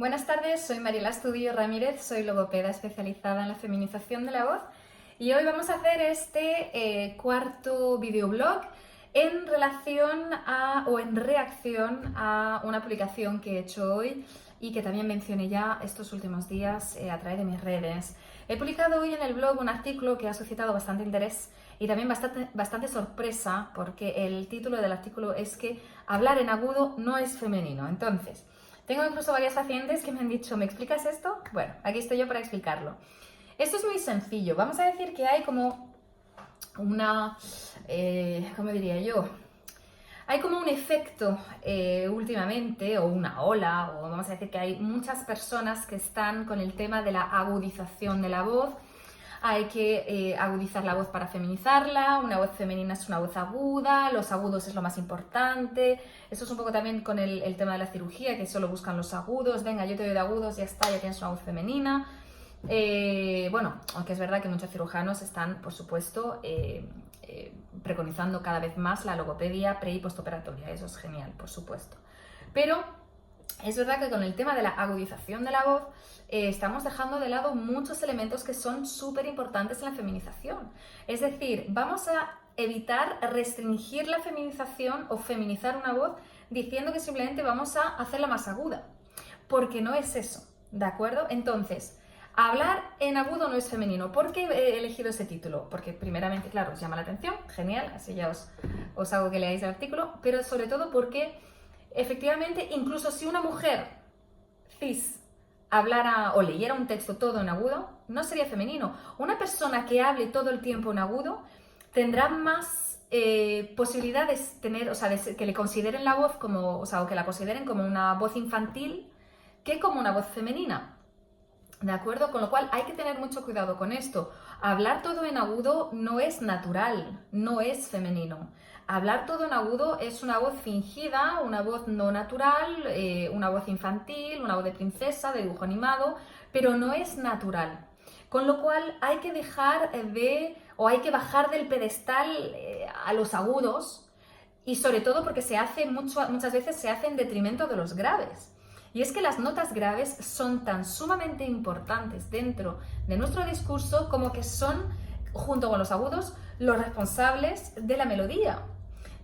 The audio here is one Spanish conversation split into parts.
Buenas tardes, soy Mariela Estudillo Ramírez, soy logopeda especializada en la feminización de la voz y hoy vamos a hacer este cuarto videoblog en relación o en reacción a una publicación que he hecho hoy y que también mencioné ya estos últimos días a través de mis redes. He publicado hoy en el blog un artículo que ha suscitado bastante interés y también bastante sorpresa, porque el título del artículo es que hablar en agudo no es femenino. Entonces, tengo incluso varias pacientes que me han dicho, ¿me explicas esto? Bueno, aquí estoy yo para explicarlo. Esto es muy sencillo. Vamos a decir que hay como una, ¿cómo diría yo? Hay como un efecto últimamente, o una ola, o vamos a decir que hay muchas personas que están con el tema de la agudización de la voz. Hay que agudizar la voz para feminizarla, una voz femenina es una voz aguda, los agudos es lo más importante. Eso es un poco también con el tema de la cirugía, que solo buscan los agudos. Venga, yo te doy de agudos, ya está, ya tienes una voz femenina. Bueno, aunque es verdad que muchos cirujanos están, por supuesto, preconizando cada vez más la logopedia pre y postoperatoria. Eso es genial, por supuesto. Pero es verdad que con el tema de la agudización de la voz estamos dejando de lado muchos elementos que son súper importantes en la feminización. Es decir, vamos a evitar restringir la feminización o feminizar una voz diciendo que simplemente vamos a hacerla más aguda, porque no es eso, ¿de acuerdo? Entonces, hablar en agudo no es femenino. ¿Por qué he elegido ese título? Porque primeramente, claro, os llama la atención, genial, así ya os hago que leáis el artículo, pero sobre todo porque efectivamente, incluso si una mujer cis hablara o leyera un texto todo en agudo, no sería femenino. Una persona que hable todo el tiempo en agudo tendrá más posibilidades tener, o sea, de que le consideren la voz como, o sea, o que la consideren como una voz infantil que como una voz femenina. ¿De acuerdo? Con lo cual hay que tener mucho cuidado con esto. Hablar todo en agudo no es natural, no es femenino. Hablar todo en agudo es una voz fingida, una voz no natural, una voz infantil, una voz de princesa, de dibujo animado, pero no es natural. Con lo cual hay que dejar hay que bajar del pedestal a los agudos, y sobre todo porque muchas veces se hace en detrimento de los graves. Y es que las notas graves son tan sumamente importantes dentro de nuestro discurso como que son, junto con los agudos, los responsables de la melodía.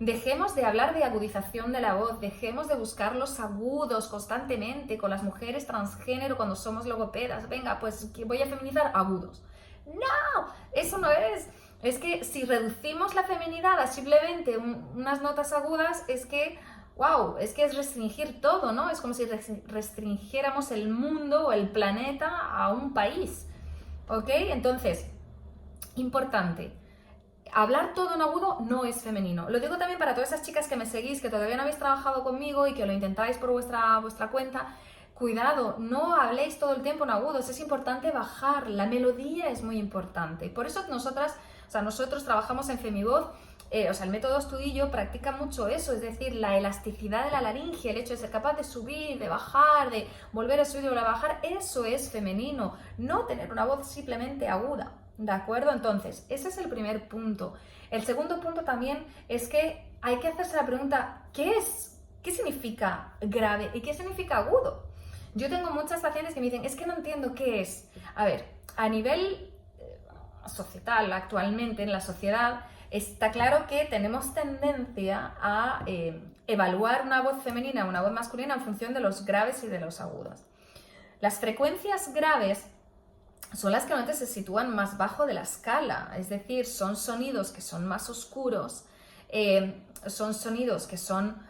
Dejemos de hablar de agudización de la voz, dejemos de buscar los agudos constantemente con las mujeres transgénero cuando somos logopedas. Venga, pues voy a feminizar agudos. ¡No! Eso no es. Es que si reducimos la feminidad a simplemente unas notas agudas, es que wow, es que es restringir todo, ¿no? Es como si restringiéramos el mundo o el planeta a un país, ¿ok? Entonces, importante, hablar todo en agudo no es femenino. Lo digo también para todas esas chicas que me seguís, que todavía no habéis trabajado conmigo y que lo intentáis por vuestra cuenta. Cuidado, no habléis todo el tiempo en agudos, es importante bajar, la melodía es muy importante. Por eso nosotros trabajamos en Femivoz. El método Estudillo practica mucho eso, es decir, la elasticidad de la laringe, el hecho de ser capaz de subir, de bajar, de volver a subir y volver a bajar, eso es femenino, no tener una voz simplemente aguda, ¿de acuerdo? Entonces, ese es el primer punto. El segundo punto también es que hay que hacerse la pregunta, ¿qué significa grave y qué significa agudo? Yo tengo muchas pacientes que me dicen, es que no entiendo qué es. A ver, a nivel societal, actualmente en la sociedad, está claro que tenemos tendencia a evaluar una voz femenina o una voz masculina en función de los graves y de los agudos. Las frecuencias graves son las que normalmente se sitúan más bajo de la escala, es decir, son sonidos que son más oscuros, son sonidos que son,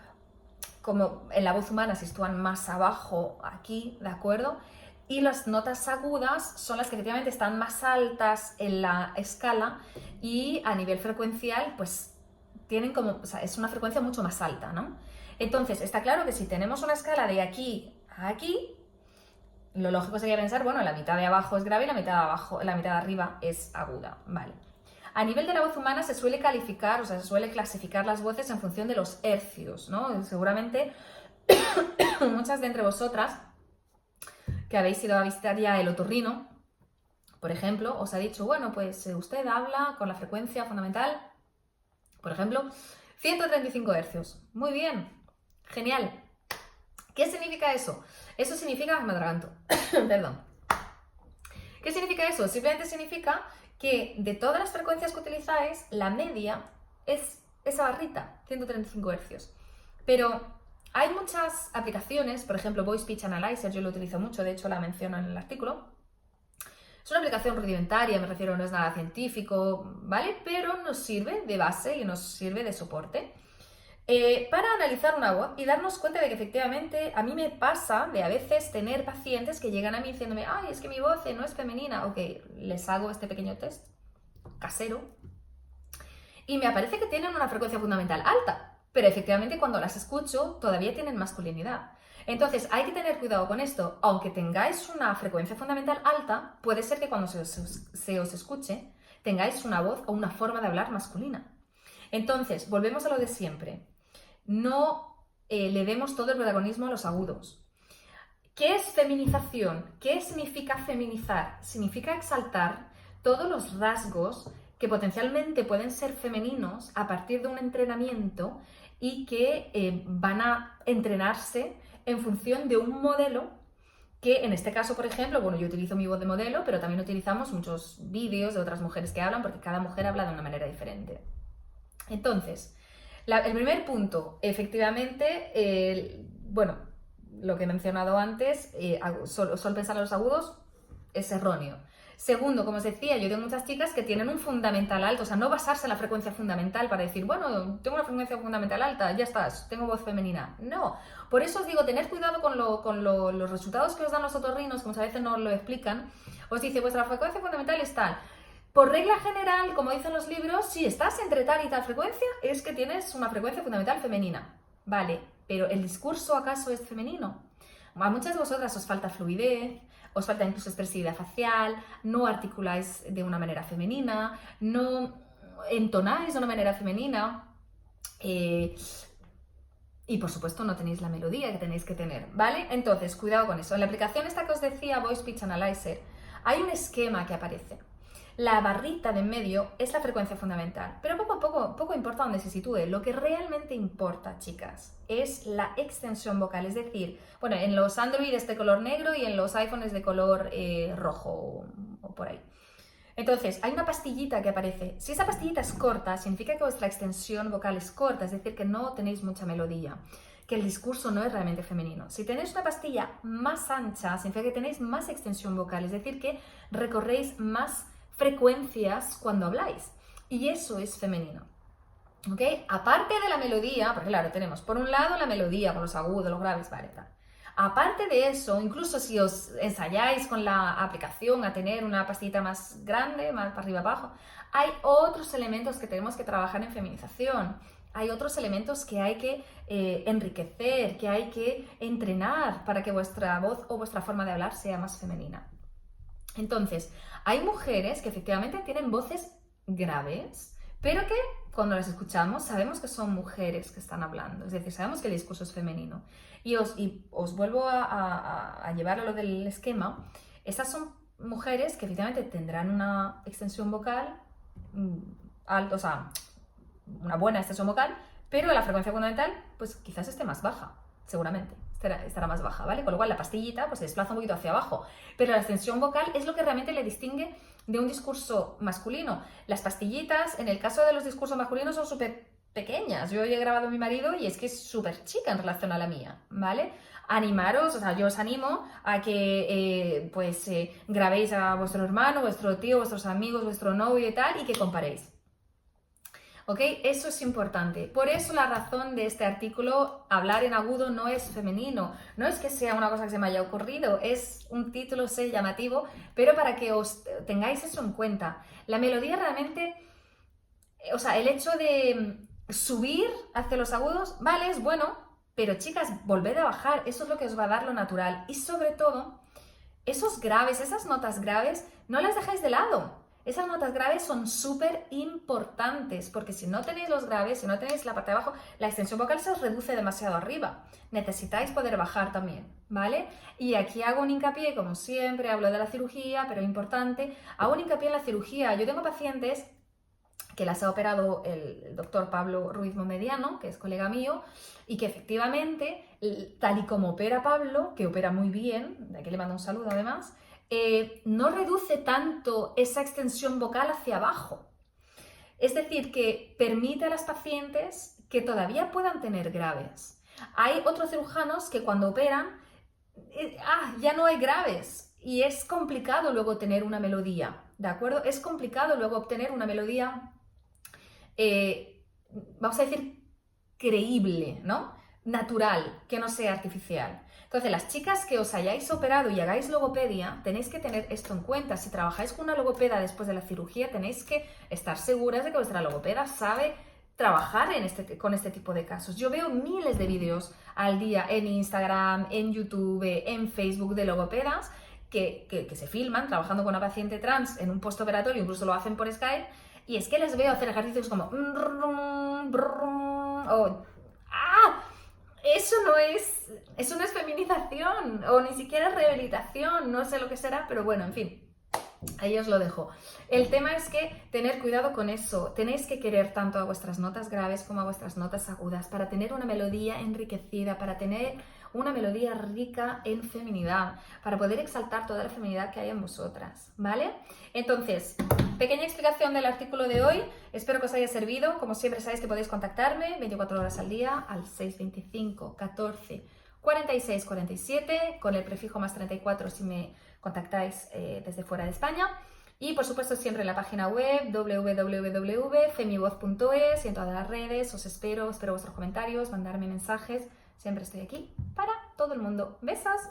como en la voz humana, se sitúan más abajo aquí, ¿de acuerdo? Y las notas agudas son las que efectivamente están más altas en la escala y a nivel frecuencial, pues tienen como, o sea, es una frecuencia mucho más alta, ¿no? Entonces, está claro que si tenemos una escala de aquí a aquí, lo lógico sería pensar, bueno, la mitad de abajo es grave y la mitad de arriba es aguda, ¿vale? A nivel de la voz humana se suele calificar, o sea, se suele clasificar las voces en función de los hercios, ¿no? Seguramente muchas de entre vosotras que habéis ido a visitar ya el otorrino, por ejemplo, os ha dicho, bueno, pues usted habla con la frecuencia fundamental, por ejemplo, 135 hercios. Muy bien, genial. ¿Qué significa eso? Eso significa, me atraganto, perdón. ¿Qué significa eso? Simplemente significa que de todas las frecuencias que utilizáis, la media es esa barrita, 135 Hz. Pero hay muchas aplicaciones, por ejemplo, Voice Pitch Analyzer, yo lo utilizo mucho, de hecho la menciono en el artículo. Es una aplicación rudimentaria, me refiero, no es nada científico, ¿vale? Pero nos sirve de base y nos sirve de soporte para analizar una voz y darnos cuenta de que efectivamente a mí me pasa de a veces tener pacientes que llegan a mí diciéndome, ay, es que mi voz no es femenina. Ok, les hago este pequeño test casero y me aparece que tienen una frecuencia fundamental alta, pero efectivamente cuando las escucho todavía tienen masculinidad. Entonces hay que tener cuidado con esto. Aunque tengáis una frecuencia fundamental alta, puede ser que cuando se os escuche tengáis una voz o una forma de hablar masculina. Entonces, volvemos a lo de siempre. No le demos todo el protagonismo a los agudos. ¿Qué es feminización? ¿Qué significa feminizar? Significa exaltar todos los rasgos que potencialmente pueden ser femeninos a partir de un entrenamiento y que van a entrenarse en función de un modelo que en este caso, por ejemplo, bueno, yo utilizo mi voz de modelo, pero también utilizamos muchos vídeos de otras mujeres que hablan porque cada mujer habla de una manera diferente. Entonces, el primer punto, efectivamente, bueno, lo que he mencionado antes, solo pensar en los agudos es erróneo. Segundo, como os decía, yo tengo muchas chicas que tienen un fundamental alto, o sea, no basarse en la frecuencia fundamental para decir, bueno, tengo una frecuencia fundamental alta, ya está, tengo voz femenina. No, por eso os digo, tener cuidado con los resultados que os dan los otorrinos, como a veces no lo explican. Os dice, vuestra frecuencia fundamental es tal. Por regla general, como dicen los libros, si estás entre tal y tal frecuencia, es que tienes una frecuencia fundamental femenina. Vale, pero ¿el discurso acaso es femenino? A muchas de vosotras os falta fluidez, os falta incluso expresividad facial, no articuláis de una manera femenina, no entonáis de una manera femenina y por supuesto no tenéis la melodía que tenéis que tener, ¿vale? Entonces, cuidado con eso. En la aplicación esta que os decía, Voice Pitch Analyzer, hay un esquema que aparece. La barrita de en medio es la frecuencia fundamental, pero poco importa dónde se sitúe. Lo que realmente importa, chicas, es la extensión vocal, es decir, bueno, en los Android es de color negro y en los iPhones es de color rojo o por ahí. Entonces, hay una pastillita que aparece. Si esa pastillita es corta, significa que vuestra extensión vocal es corta, es decir, que no tenéis mucha melodía, que el discurso no es realmente femenino. Si tenéis una pastilla más ancha, significa que tenéis más extensión vocal, es decir, que recorréis más frecuencias cuando habláis. Y eso es femenino. ¿Ok? Aparte de la melodía, porque claro, tenemos por un lado la melodía con los agudos, los graves, vale, tal. Aparte de eso, incluso si os ensayáis con la aplicación a tener una pastillita más grande, más para arriba abajo, hay otros elementos que tenemos que trabajar en feminización. Hay otros elementos que hay que enriquecer, que hay que entrenar para que vuestra voz o vuestra forma de hablar sea más femenina. Entonces, hay mujeres que efectivamente tienen voces graves, pero que cuando las escuchamos sabemos que son mujeres que están hablando, es decir, sabemos que el discurso es femenino. Y os vuelvo a llevar a lo del esquema. Esas son mujeres que efectivamente tendrán una extensión vocal alta, o sea, una buena extensión vocal, pero la frecuencia fundamental pues quizás esté más baja, seguramente. Estará más baja, ¿vale? Con lo cual la pastillita pues se desplaza un poquito hacia abajo, pero la extensión vocal es lo que realmente le distingue de un discurso masculino. Las pastillitas, en el caso de los discursos masculinos, son súper pequeñas. Yo he grabado a mi marido y es que es súper chica en relación a la mía, ¿vale? Animaros, o sea, yo os animo a que grabéis a vuestro hermano, vuestro tío, vuestros amigos, vuestro novio y tal, y que comparéis. ¿Ok? Eso es importante. Por eso la razón de este artículo, hablar en agudo no es femenino. No es que sea una cosa que se me haya ocurrido, es un título, sé, llamativo, pero para que os tengáis eso en cuenta. La melodía realmente, o sea, el hecho de subir hacia los agudos, vale, es bueno, pero chicas, volved a bajar, eso es lo que os va a dar lo natural. Y sobre todo, esos graves, esas notas graves, no las dejáis de lado. Esas notas graves son súper importantes porque si no tenéis los graves, si no tenéis la parte de abajo, la extensión vocal se os reduce demasiado arriba. Necesitáis poder bajar también, ¿vale? Y aquí hago un hincapié, como siempre, hablo de la cirugía, pero importante, hago un hincapié en la cirugía. Yo tengo pacientes que las ha operado el doctor Pablo Ruiz Momediano, que es colega mío, y que efectivamente, tal y como opera Pablo, que opera muy bien, de aquí le mando un saludo además, no reduce tanto esa extensión vocal hacia abajo. Es decir, que permite a las pacientes que todavía puedan tener graves. Hay otros cirujanos que cuando operan, ya no hay graves y es complicado luego tener una melodía, ¿de acuerdo? Es complicado luego obtener una melodía, vamos a decir, creíble, ¿no? Natural, que no sea artificial. Entonces, las chicas que os hayáis operado y hagáis logopedia, tenéis que tener esto en cuenta. Si trabajáis con una logopeda después de la cirugía, tenéis que estar seguras de que vuestra logopeda sabe trabajar con este tipo de casos. Yo veo miles de vídeos al día en Instagram, en YouTube, en Facebook de logopedas que se filman trabajando con una paciente trans en un postoperatorio, incluso lo hacen por Skype, y es que les veo hacer ejercicios como o eso no es feminización o ni siquiera es rehabilitación, no sé lo que será, pero bueno, en fin. Ahí os lo dejo. El tema es que tener cuidado con eso. Tenéis que querer tanto a vuestras notas graves como a vuestras notas agudas para tener una melodía enriquecida, para tener una melodía rica en feminidad, para poder exaltar toda la feminidad que hay en vosotras, ¿vale? Entonces, pequeña explicación del artículo de hoy. Espero que os haya servido. Como siempre sabéis que podéis contactarme 24 horas al día al 625 14 46 47 con el prefijo más 34 si me contactáis desde fuera de España. Y por supuesto siempre en la página web www.femivoz.es y en todas las redes. Os espero vuestros comentarios, mandarme mensajes. Siempre estoy aquí para todo el mundo. ¡Besos!